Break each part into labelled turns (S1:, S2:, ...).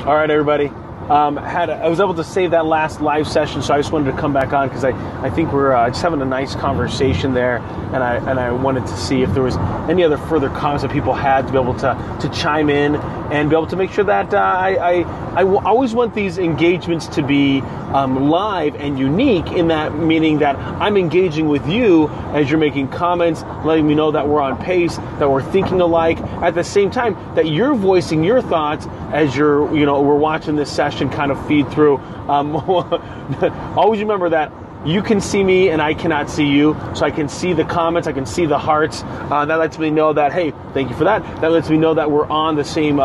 S1: All right, everybody. I was able to save that last live session, so I just wanted to come back on because I think we're just having a nice conversation there, and I wanted to see if there was any other further comments that people had to be able to chime in and be able to make sure that I always want these engagements to be live and unique, in that meaning that I'm engaging with you as you're making comments, letting me know that we're on pace, that we're thinking alike, at the same time that you're voicing your thoughts as we're watching this session kind of feed through. Always remember that you can see me and I cannot see you, so I can see the comments, I can see the hearts. That lets me know that, hey, thank you for that. That lets me know that we're on the same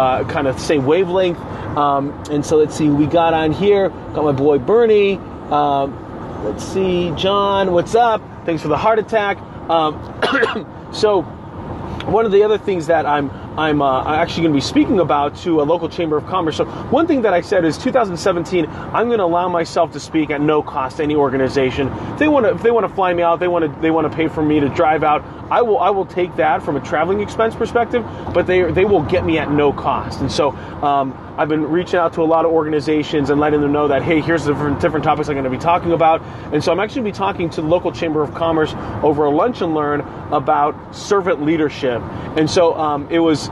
S1: same wavelength. And so let's see who we got on here. Got my boy Bernie. Let's see, John, what's up? Thanks for the heart attack. So one of the other things that I'm actually going to be speaking about to a local chamber of commerce. So one thing that I said is 2017, I'm going to allow myself to speak at no cost to any organization. If they want to fly me out, they want to pay for me to drive out, I will take that from a traveling expense perspective, but they will get me at no cost. And so I've been reaching out to a lot of organizations and letting them know that, hey, here's the different topics I'm going to be talking about. And so I'm actually going to be talking to the local chamber of commerce over a lunch and learn about servant leadership. And so it was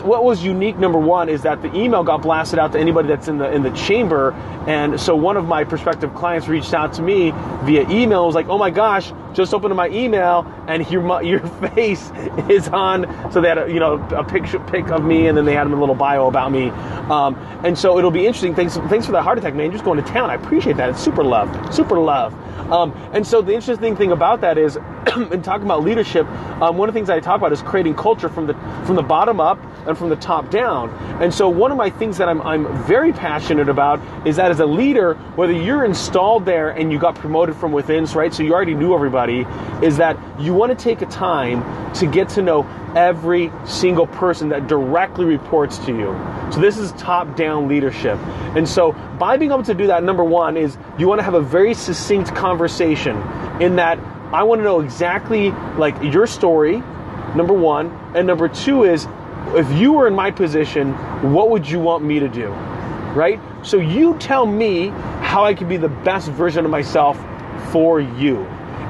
S1: what was unique. Number one is that the email got blasted out to anybody that's in the chamber, and so one of my prospective clients reached out to me via email. Was like, oh my gosh, just opened my email and your face is on. So they had a pic of me, and then they had a little bio about me. And so it'll be interesting. Thanks for that heart attack, man. You're just going to town. I appreciate that. It's super love. And so the interesting thing about that is, in talking about leadership, one of the things I talk about is creating culture from the bottom up and from the top down. And so one of my things that I'm very passionate about is that as a leader, whether you're installed there and you got promoted from within, right? So you already knew everybody, is that you want to take a time to get to know every single person that directly reports to you. So this is top-down leadership. And so by being able to do that, number one is you want to have a very succinct conversation, in that I want to know exactly like your story, number one, and number two is, if you were in my position, what would you want me to do, right? So you tell me how I can be the best version of myself for you.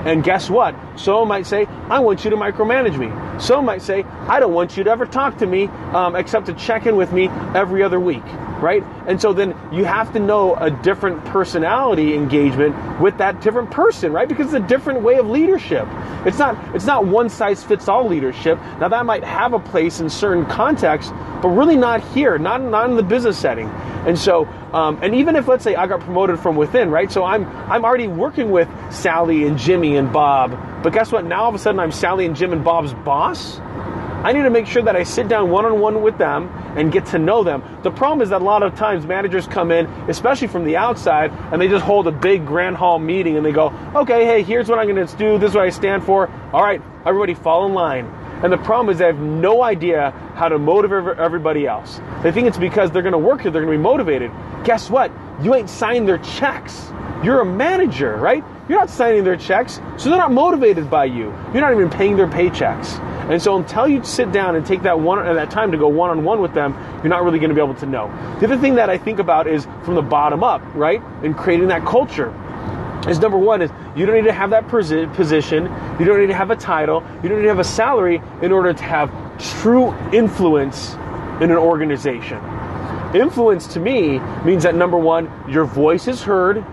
S1: And guess what? Someone might say, I want you to micromanage me. Someone might say, I don't want you to ever talk to me except to check in with me every other week, right? And so then you have to know a different personality engagement with that different person, right? Because it's a different way of leadership. It's not one size fits all leadership. Now that might have a place in certain contexts, but really not here, not in the business setting. And so, and even if, let's say, I got promoted from within, right? So I'm already working with Sally and Jimmy and Bob, but guess what? Now all of a sudden I'm Sally and Jim and Bob's boss. I need to make sure that I sit down one-on-one with them and get to know them. The problem is that a lot of times managers come in, especially from the outside, and they just hold a big grand hall meeting and they go, okay, hey, here's what I'm going to do. This is what I stand for. All right, everybody fall in line. And the problem is they have no idea how to motivate everybody else. They think it's because they're going to work here, they're going to be motivated. Guess what? You ain't signing their checks. You're a manager, right? You're not signing their checks, so they're not motivated by you. You're not even paying their paychecks. And so until you sit down and take that time to go one-on-one with them, you're not really going to be able to know. The other thing that I think about is from the bottom up, right? And creating that culture. Is number one is you don't need to have that position, you don't need to have a title, you don't need to have a salary in order to have true influence in an organization. Influence to me means that number one, your voice is heard,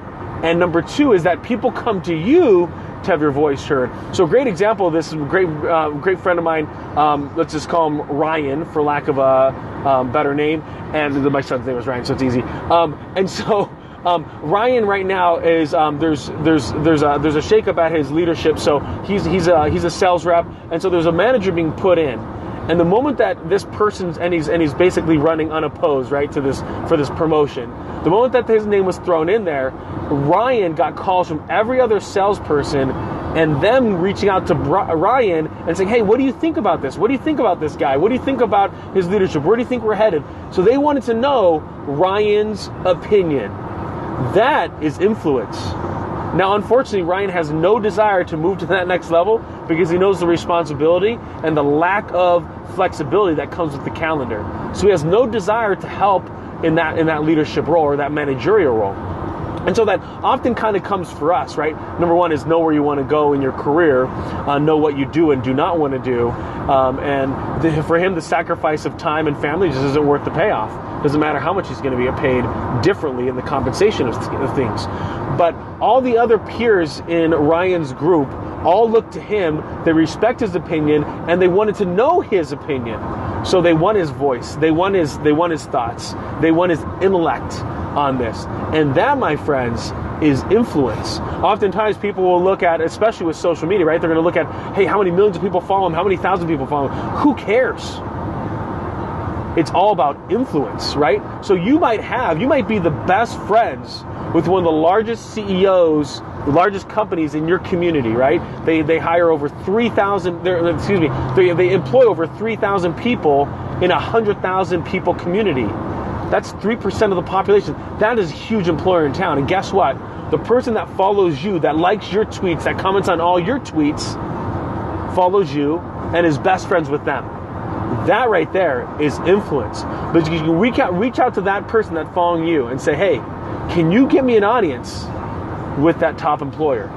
S1: and number two is that people come to you to have your voice heard. So a great example of this is a great friend of mine, let's just call him Ryan for lack of a better name, and my son's name is Ryan, so it's easy. And so Ryan right now is there's a shakeup at his leadership. So he's a sales rep, and so there's a manager being put in. And the moment that this person's and he's basically running unopposed, right, for this promotion. The moment that his name was thrown in there, Ryan got calls from every other salesperson and them reaching out to Ryan and saying, hey, what do you think about this? What do you think about this guy? What do you think about his leadership? Where do you think we're headed? So they wanted to know Ryan's opinion. That is influence. Now, unfortunately, Ryan has no desire to move to that next level because he knows the responsibility and the lack of flexibility that comes with the calendar. So he has no desire to help in that leadership role or that managerial role. And so that often kind of comes for us, right? Number one is know where you want to go in your career, know what you do and do not want to do. For him, the sacrifice of time and family just isn't worth the payoff. Doesn't matter how much he's going to be paid differently in the compensation of things. But all the other peers in Ryan's group all look to him, they respect his opinion, and they wanted to know his opinion. So they want his voice, they want his thoughts, they want his intellect on this. And that, my friends, is influence. Oftentimes people will look at, especially with social media, right? They're going to look at, hey, how many millions of people follow him? How many thousand people follow him? Who cares? It's all about influence, right? So you might be the best friends with one of the largest CEOs, the largest companies in your community, right? They hire over 3,000, they employ over 3,000 people in a 100,000 people community. That's 3% of the population. That is a huge employer in town. And guess what? The person that follows you, that likes your tweets, that comments on all your tweets, follows you and is best friends with them. That right there is influence. But you can reach out to that person that's following you and say, hey, can you get me an audience with that top employer?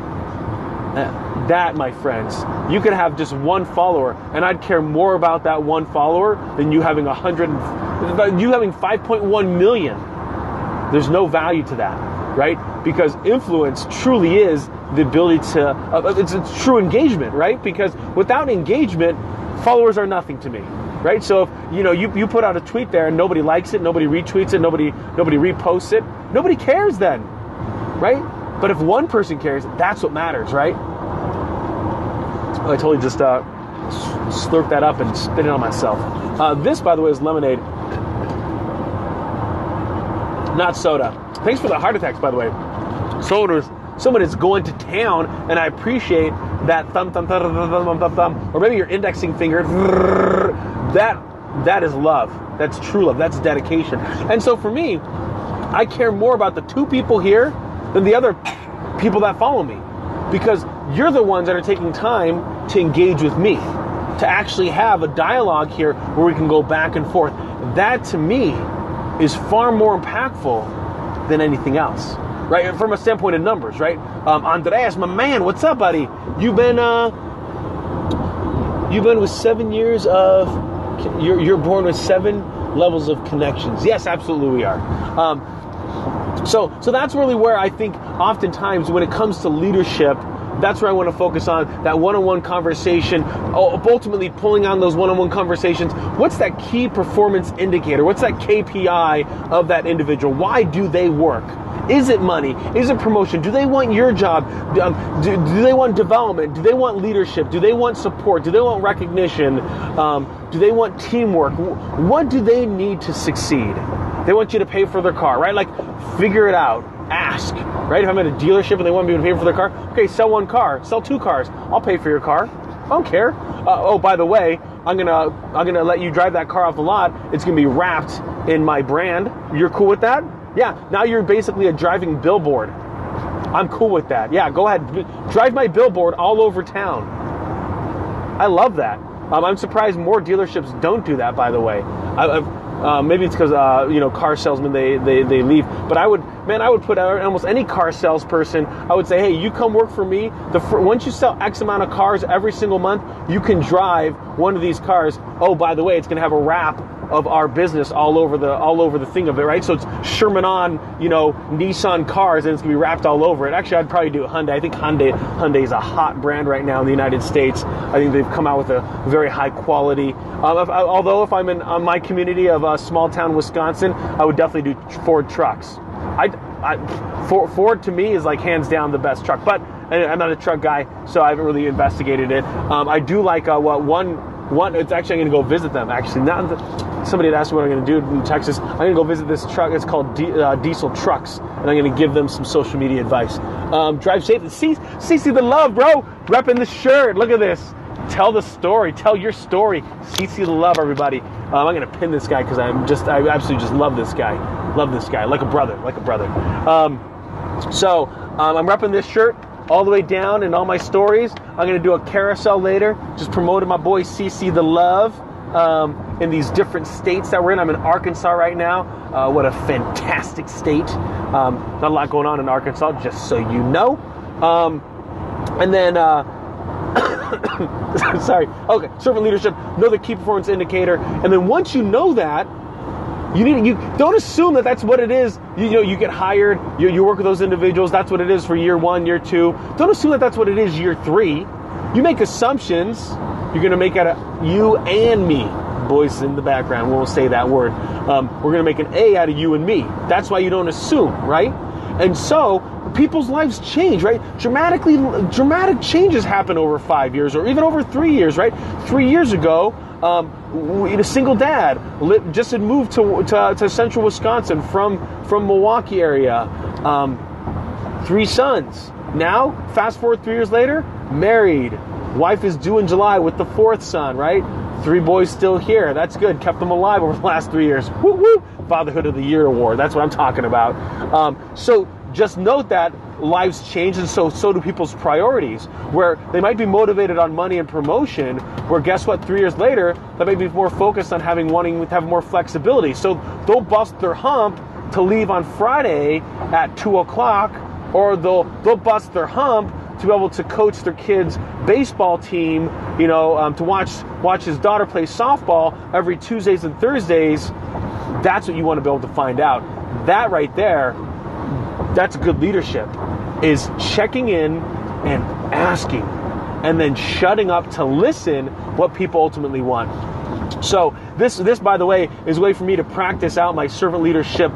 S1: That, my friends, you could have just one follower, and I'd care more about that one follower than you having 5.1 million. There's no value to that, right? Because influence truly is the ability to, it's true engagement, right? Because without engagement, followers are nothing to me, right? So if you put out a tweet there and nobody likes it, nobody retweets it, nobody reposts it, nobody cares then, right? But if one person cares, that's what matters, right? I totally just slurped that up and spit it on myself. This, by the way, is lemonade, not soda. Thanks for the heart attacks, by the way. Someone is going to town, and I appreciate that thumb, or maybe your indexing finger. That is love. That's true love. That's dedication. And so for me, I care more about the two people here than the other people that follow me, because you're the ones that are taking time to engage with me, to actually have a dialogue here where we can go back and forth. That to me is far more impactful than anything else, right? From a standpoint of numbers, right? Andreas, my man, what's up, buddy? You've been with 7 years of, you're born with 7 levels of connections. Yes, absolutely we are. So that's really where I think oftentimes when it comes to leadership, that's where I want to focus on, that one-on-one conversation, ultimately pulling on those one-on-one conversations. What's that key performance indicator? What's that KPI of that individual? Why do they work? Is it money? Is it promotion? Do they want your job? Do they want development? Do they want leadership? Do they want support? Do they want recognition? Do they want teamwork? What do they need to succeed? They want you to pay for their car, right? Like, figure it out. Ask, right? If I'm at a dealership and they want me to pay for their car, okay, sell one car, sell 2 cars. I'll pay for your car. I don't care. Oh, by the way, I'm gonna let you drive that car off the lot. It's gonna be wrapped in my brand. You're cool with that? Yeah. Now you're basically a driving billboard. I'm cool with that. Yeah, go ahead, drive my billboard all over town. I love that. I'm surprised more dealerships don't do that. By the way, maybe it's because car salesmen they leave. But I would put out almost any car salesperson. I would say, hey, you come work for me. Once you sell X amount of cars every single month, you can drive one of these cars. Oh, by the way, it's going to have a wrap of our business all over the thing of it, right? So it's Sherman On, Nissan cars, and it's gonna be wrapped all over it. Actually, I'd probably do Hyundai. I think Hyundai is a hot brand right now in the United States. I think they've come out with a very high quality. Although if I'm in my community of small town Wisconsin, I would definitely do Ford trucks. Ford to me is like hands down the best truck, but I'm not a truck guy, so I haven't really investigated it. I do like one. It's actually, I'm going to go visit them. Actually, somebody had asked me what I'm going to do in Texas. I'm going to go visit this truck. It's called Diesel Trucks, and I'm going to give them some social media advice. Drive safe. CC the love, bro. Repping the shirt. Look at this. Tell the story. Tell your story. CC the love, everybody. I'm going to pin this guy because I absolutely just love this guy. Love this guy. Like a brother. So I'm repping this shirt. all the way down in all my stories. I'm going to do a carousel later, just promoting my boy CC the Love in these different states that we're in. I'm in Arkansas right now. What a fantastic state. Not a lot going on in Arkansas, just so you know. And then, sorry. Okay, servant leadership, know the key performance indicator. And then once you know that, you don't assume that that's what it is. You get hired, you work with those individuals. That's what it is for year 1, year 2. Don't assume that that's what it is year 3. You make assumptions. You're going to make out of you and me. Boys in the background, we won't say that word. We're going to make an A out of you and me. That's why you don't assume, right? And so people's lives change, right? Dramatic changes happen over 5 years or even over 3 years, right? 3 years ago, a single dad just had moved to central Wisconsin from Milwaukee area. 3 sons. Now, fast forward 3 years later, married. Wife is due in July with the 4th son, right? 3 boys still here. That's good. Kept them alive over the last 3 years. Woo woo! Fatherhood of the Year award. That's what I'm talking about. So just note that lives change, and so do people's priorities. Where they might be motivated on money and promotion, where guess what? 3 years later, they may be more focused on wanting to have more flexibility. So they'll bust their hump to leave on Friday at 2 o'clock, or they'll bust their hump to be able to coach their kids' baseball team, to watch his daughter play softball every Tuesdays and Thursdays. That's what you want to be able to find out. That right there, that's good leadership, is checking in and asking, and then shutting up to listen what people ultimately want. So this, by the way, is a way for me to practice out my servant leadership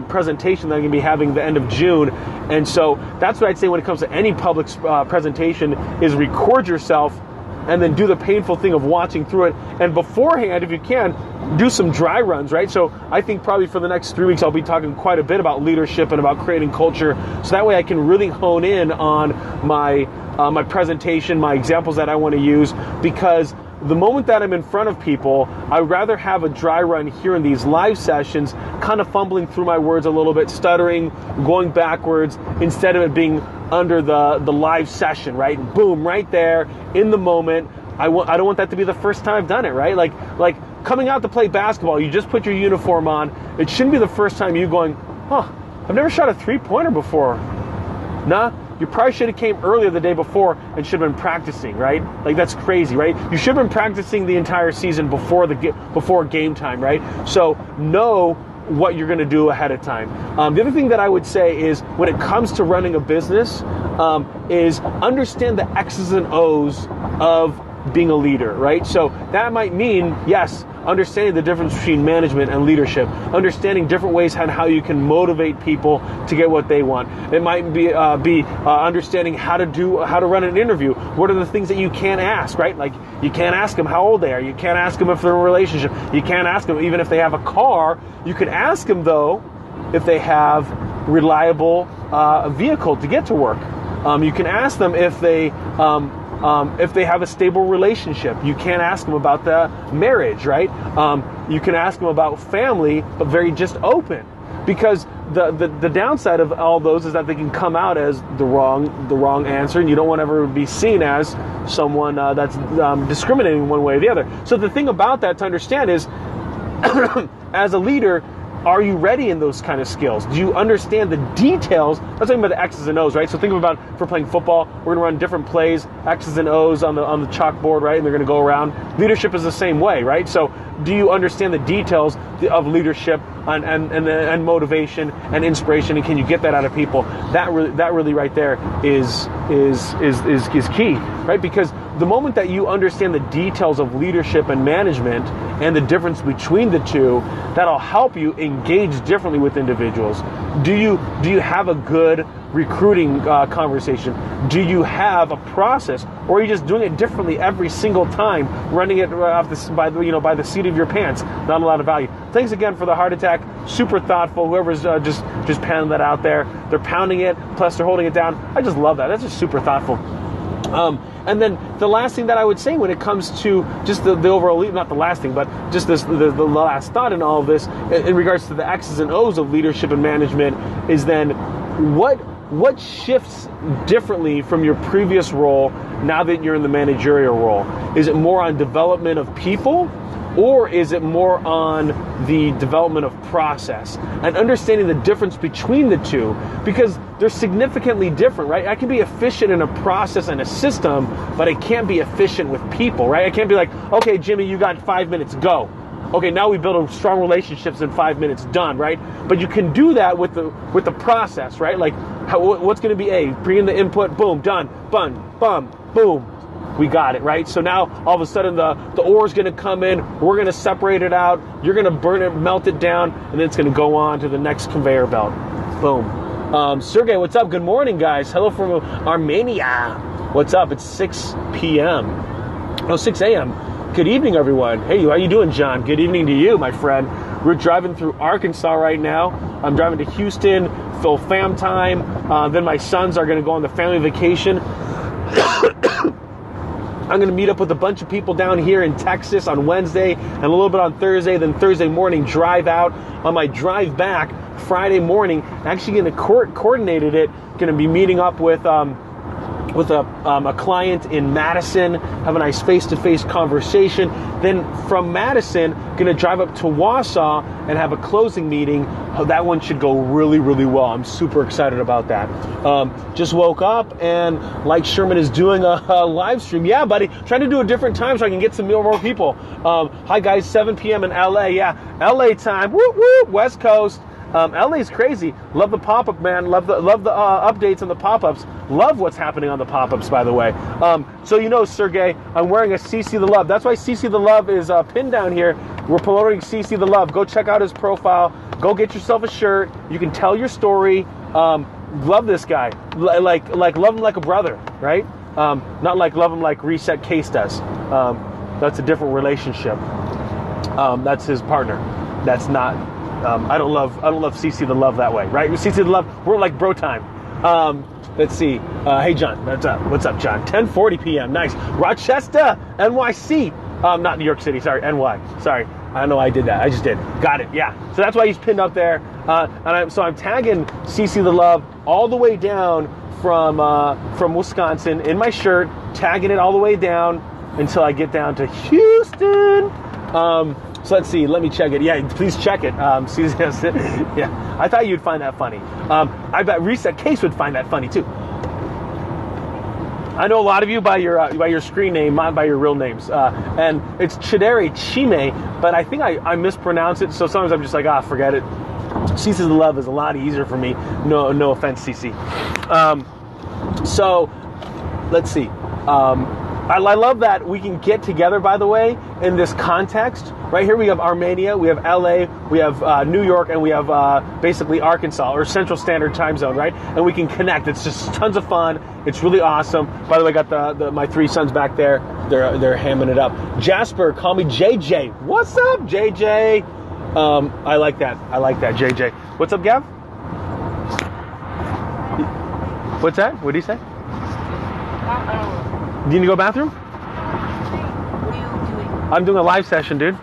S1: presentation that I'm going to be having the end of June. And so that's what I'd say when it comes to any public presentation, is record yourself and then do the painful thing of watching through it. And beforehand, if you can, do some dry runs, right? So I think probably for the next 3 weeks, I'll be talking quite a bit about leadership and about creating culture. So that way I can really hone in on my presentation, my examples that I want to use, because the moment that I'm in front of people, I'd rather have a dry run here in these live sessions, kind of fumbling through my words a little bit, stuttering, going backwards, instead of it being under the live session, right? Boom, right there, in the moment. I don't want that to be the first time I've done it, right? Like coming out to play basketball, you just put your uniform on. It shouldn't be the first time you going, I've never shot a 3-pointer before. Nah. You probably should have came earlier the day before and should have been practicing, right? Like, that's crazy, right? You should have been practicing the entire season before game time, right? So know what you're going to do ahead of time. The other thing that I would say is, when it comes to running a business, is understand the X's and O's of being a leader, right? So that might mean, yes, understanding the difference between management and leadership, understanding different ways on how you can motivate people to get what they want. It might be understanding how to run an interview. What are the things that you can't ask, right? Like, you can't ask them how old they are. You can't ask them if they're in a relationship. You can't ask them even if they have a car. You can ask them, though, if they have reliable vehicle to get to work. You can ask them if they have a stable relationship. You can't ask them about the marriage, right? You can ask them about family, but very just open. Because the downside of all those is that they can come out as the wrong answer, and you don't want to ever be seen as someone that's discriminating one way or the other. So the thing about that to understand is, as a leader, are you ready in those kind of skills? Do you understand the details? I'm talking about the X's and O's, right? So think about, for playing football, we're going to run different plays, X's and O's on the chalkboard, right? And they're going to go around. Leadership is the same way, right? So do you understand the details of leadership and motivation and inspiration, and can you get that out of people? That really right there is key, right? Because the moment that you understand the details of leadership and management and the difference between the two, that'll help you engage differently with individuals. Do you have a good recruiting conversation? Do you have a process, or are you just doing it differently every single time, running it by the seat of your pants? Not a lot of value. Thanks again for the heart attack. Super thoughtful. Whoever's just pounding that out there, they're pounding it. Plus they're holding it down. I just love that. That's just super thoughtful. And then the last thing that I would say when it comes to just the overall, not the last thing, but just the last thought in all of this, in regards to the X's and O's of leadership and management, is then what what shifts differently from your previous role now that you're in the managerial role? Is it more on development of people, or is it more on the development of process? And understanding the difference between the two, because they're significantly different, right? I can be efficient in a process and a system, but I can't be efficient with people, right? I can't be like, okay, Jimmy, you got 5 minutes, go. Okay, now we build strong relationships in 5 minutes, done, right? But you can do that with the process, right? Like, what's going to be A? Bring in the input, boom, done, boom. We got it, right? So now all of a sudden the ore is going to come in, we're going to separate it out, you're going to burn it, melt it down, and then it's going to go on to the next conveyor belt. Boom. Sergey, what's up? Good morning, guys. Hello from Armenia. What's up? It's 6 p.m. Oh, 6 a.m. Good evening, everyone. Hey, how you doing, John? Good evening to you, my friend. We're driving through Arkansas right now. I'm driving to Houston, full fam time. Then my sons are going to go on the family vacation. I'm going to meet up with a bunch of people down here in Texas on Wednesday and a little bit on Thursday. Then Thursday morning, drive out. On my drive back, Friday morning, actually going to coordinated it. Going to be meeting up with a client in Madison, have a nice face-to-face conversation. Then from Madison, going to drive up to Wausau and have a closing meeting. That one should go really, really well. I'm super excited about that. Just woke up and like Sherman is doing a live stream. Yeah, buddy, trying to do a different time so I can get some more people. Hi guys, 7 p.m. in LA. Yeah, LA time. Whoop, whoop, West Coast. LA's crazy. Love the pop-up, man. Love the updates on the pop-ups. Love what's happening on the pop-ups, by the way. So you know, Sergey, I'm wearing a CC the Love. That's why CC the Love is pinned down here. We're promoting CC the Love. Go check out his profile. Go get yourself a shirt. You can tell your story. Love this guy. Like love him like a brother, right? Not like love him like Reset Case does. That's a different relationship. That's his partner. That's not. I don't love CC the Love that way, right? CC the Love, we're like bro time. Let's see. Hey John, what's up, John? 10:40 p.m. Nice. Rochester, NYC. Not New York City. Sorry, NY. Sorry. I don't know why I did that. I just did. Got it. Yeah. So that's why he's pinned up there. And I'm tagging CC the Love all the way down from Wisconsin in my shirt, tagging it all the way down until I get down to Houston. So let's see. Let me check it. Yeah, please check it. Yeah, I thought you'd find that funny. I bet Reset Case would find that funny too. I know a lot of you by your screen name, not by your real names. And it's Chidere Chime, but I think I mispronounce it. So sometimes I'm just like, forget it. CC the Love is a lot easier for me. No offense, CC. So let's see. I love that we can get together, by the way, in this context. Right here we have Armenia, we have LA, we have New York, and we have basically Arkansas, or Central Standard Time Zone, right? And we can connect. It's just tons of fun. It's really awesome. By the way, I got my three sons back there. They're hamming it up. Jasper, call me JJ. What's up, JJ? I like that, JJ. What's up, Gav? What's that? What did he say? Do you need to go to the bathroom?
S2: What are you doing?
S1: I'm doing a live session, dude.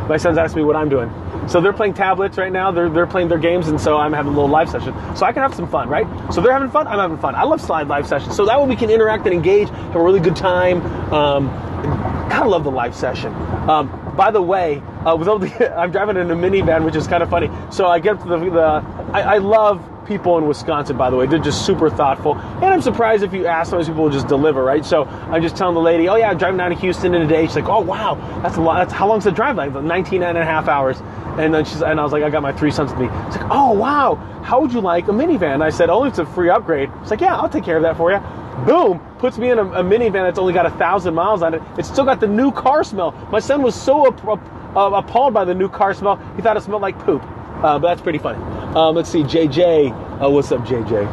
S1: My son's asked me what I'm doing. So they're playing tablets right now. They're playing their games, and so I'm having a little live session. So I can have some fun, right? So they're having fun, I'm having fun. I love slide live sessions. So that way we can interact and engage, have a really good time. Gotta love the live session. By the way, I'm driving in a minivan, which is kind of funny. So I get to I love people in Wisconsin, by the way. They're just super thoughtful. And I'm surprised if you ask, those people will just deliver, right? So I'm just telling the lady, oh yeah, I'm driving down to Houston in a day. She's like, oh wow, that's a lot. How long's the drive? Like 19 and a half hours. And then I was like, I got my three sons with me. She's like, oh wow, how would you like a minivan? I said, oh, it's a free upgrade. She's like, yeah, I'll take care of that for you. Boom, puts me in a minivan that's only got 1,000 miles on it. It's still got the new car smell. My son was so appalled by the new car smell, he thought it smelled like poop. But that's pretty funny. Let's see, JJ. What's up, JJ?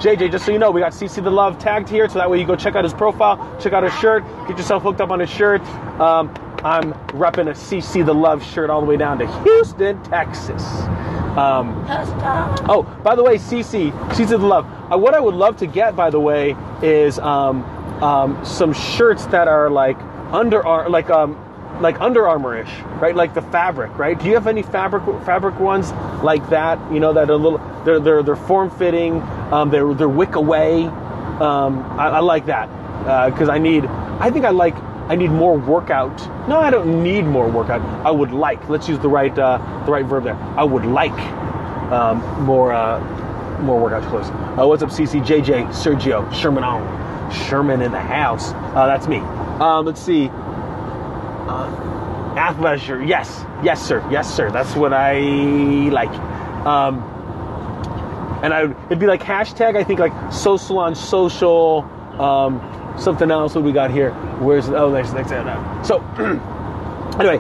S1: JJ, just so you know, we got CC the Love tagged here, so that way you go check out his profile, check out his shirt, get yourself hooked up on his shirt. I'm repping a CC the Love shirt all the way down to Houston, Texas. Oh, by the way, CC the Love. What I would love to get, by the way, is some shirts that are like like Under Armour-ish, right? Like the fabric, right? Do you have any fabric ones like that? You know, that are a little, they're form-fitting, they're wick away. I like that because I need more workout. No, I don't need more workout. I would like. Let's use the right verb there. I would like more workout clothes. What's up, CC, JJ, Sergio, Sherman On, Sherman in the house. That's me. Let's see. Athleisure. Yes, sir. That's what I like. And it'd be like hashtag. I think like social on social. Something else. What we got here? Where's next? So anyway,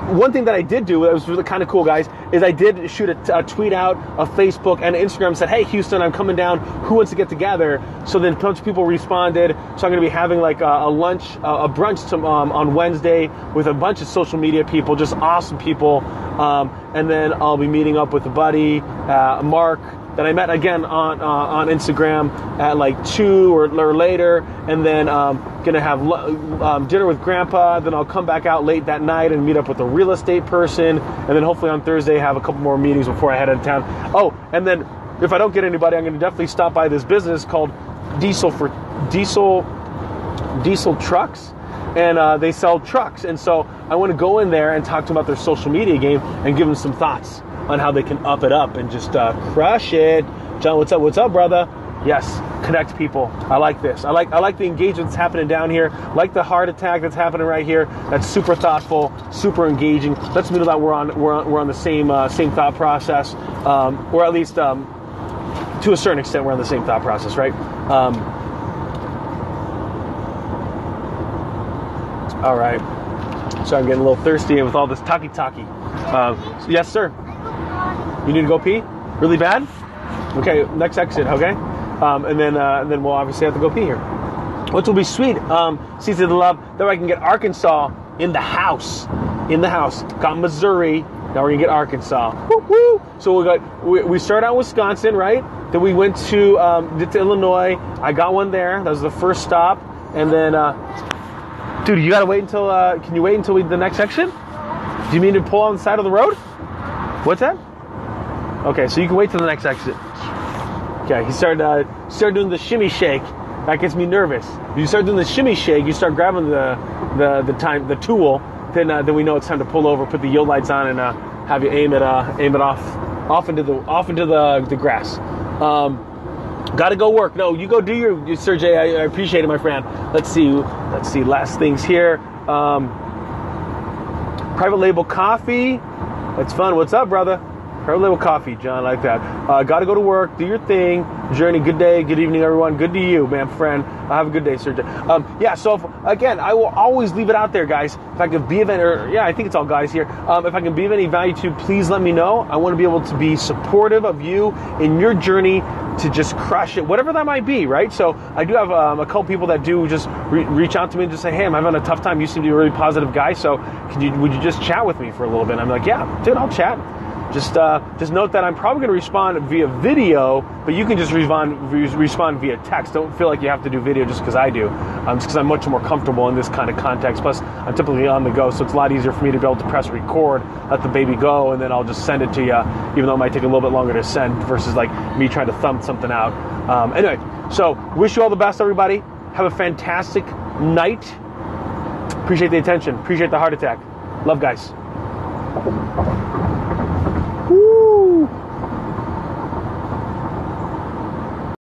S1: one thing that I did do that was really kind of cool, guys, is I did shoot a tweet out, a Facebook and Instagram, said, hey, Houston, I'm coming down. Who wants to get together? So then a bunch of people responded. So I'm going to be having like a lunch, a brunch on Wednesday with a bunch of social media people, just awesome people. And then I'll be meeting up with a buddy, Mark, that I met again on Instagram at like 2 or later, and then gonna have dinner with Grandpa. Then I'll come back out late that night and meet up with a real estate person, and then hopefully on Thursday have a couple more meetings before I head out of town. Oh, and then if I don't get anybody, I'm gonna definitely stop by this business called Diesel Trucks, and they sell trucks, and so I want to go in there and talk to them about their social media game and give them some thoughts on how they can up it up and just crush it. John, what's up? What's up, brother? Yes, connect people. I like this. I like the engagement that's happening down here. I like the heart attack that's happening right here. That's super thoughtful, super engaging. Lets me know that we're on the same thought process, or at least to a certain extent we're on the same thought process, right? All right. So I'm getting a little thirsty with all this talkie. Yes, sir. You need to go pee? Really bad? Okay, next exit, okay? And then we'll obviously have to go pee here. Which will be sweet. Seeds of the love. Then I can get Arkansas in the house. Got Missouri. Now we're gonna get Arkansas. Woo woo! So we started out in Wisconsin, right? Then we went to Illinois. I got one there. That was the first stop. And then, dude, you gotta wait until. Can you wait until the next section? Do you mean to pull on the side of the road? What's that? Okay, so you can wait till the next exit. Okay, he started doing the shimmy shake. That gets me nervous. If you start doing the shimmy shake, you start grabbing the tool. Then we know it's time to pull over, put the yield lights on, and have you aim it off into the grass. Got to go work. No, you go do your Sir Jay. I appreciate it, my friend. Let's see. Last things here. Private label coffee. That's fun. What's up, brother? Private label coffee, John. I like that. Got to go to work. Do your thing. Journey. Good day. Good evening, everyone. Good to you, man, friend. Have a good day, Sir Jay. Yeah. So again, I will always leave it out there, guys. If I could be of any, I think it's all guys here. If I can be of any value to you, please let me know. I want to be able to be supportive of you in your journey to just crush it, whatever that might be, right? So I do have a couple people that do just reach out to me and just say, hey, I'm having a tough time. You seem to be a really positive guy, so would you just chat with me for a little bit? And I'm like, yeah, dude, I'll chat. Just note that I'm probably going to respond via video, but you can just respond via text. Don't feel like you have to do video just because I do. Just because I'm much more comfortable in this kind of context. Plus, I'm typically on the go, so it's a lot easier for me to be able to press record, let the baby go, and then I'll just send it to you, even though it might take a little bit longer to send versus like me trying to thumb something out. Anyway, so wish you all the best, everybody. Have a fantastic night. Appreciate the attention. Appreciate the heart attack. Love, guys.